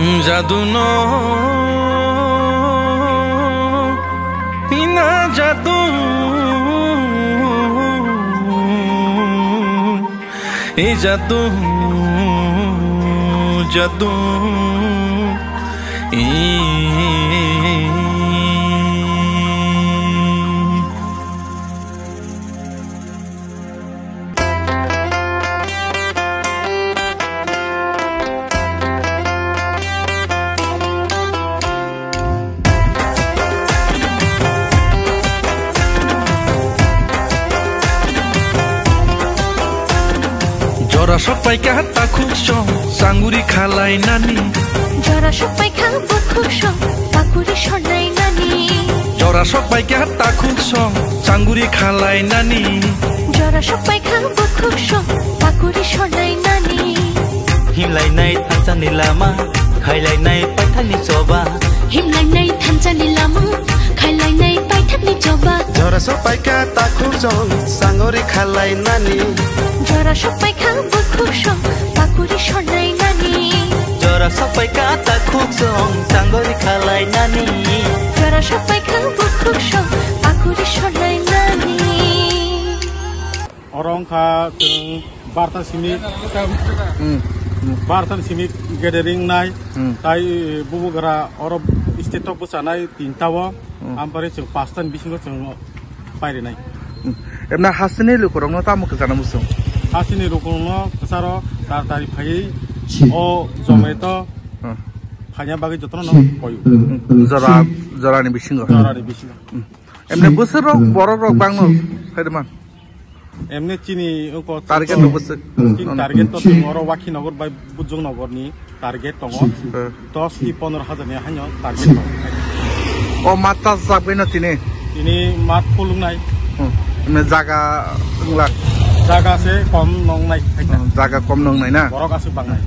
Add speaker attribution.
Speaker 1: जादू नो इना जादू ए जादू जादू जरा सबै का हाता खुक्छौ साङ्गुरी खालाई नानी
Speaker 2: जरा सबै का खुक्छौ पाकुरी सर्नाइ नानी
Speaker 1: जरा सबै का हाता खुक्छौ साङ्गुरी खालाई नानी
Speaker 2: जरा सबै का खुक्छौ पाकुरी सर्नाइ नानी
Speaker 3: हिमलाई नै थान्छ निलामा खैलाई नै पैठानी चोबा
Speaker 2: हिमलाई नै थान्छ निलामा खैलाई नै पैठानी चोबा
Speaker 4: जरा सबै का हाता खुक्छौ साङ्गुरी खालाई नानी
Speaker 2: जरा सबै का खुक्छौ पाकुरी सर्नाइ नानी
Speaker 3: जरा सबै का हाता खुक्छौ साङ्गुरी खालाई नानी
Speaker 2: जरा सबै का खुक्छौ पाकुरी सर्नाइ नानी
Speaker 5: Orangka Bartan Simit gathering nai tai bubu gara orob istetok busanai tintawa ampare chung pastan bisingo chung paire nai
Speaker 6: emna hasini lukorong no tamu kesana musung
Speaker 5: hasini lukorong no kesaro tari phai o zometo phanya bagi jotno no koyu
Speaker 6: jara ni bisingo
Speaker 5: emne
Speaker 6: busur borok rok bang no khaideman
Speaker 5: emne chini ko
Speaker 6: target no busuk
Speaker 5: target to tomorrow wakhi nagor bai bujung nagor ni target tongo 10 ki 15000 ni hanyo target to
Speaker 6: o mata sabe no
Speaker 5: ini mat pulung nai
Speaker 6: emne jaga
Speaker 5: se kom nong nai
Speaker 6: jaga kom nong nai na
Speaker 5: borok asu bang nai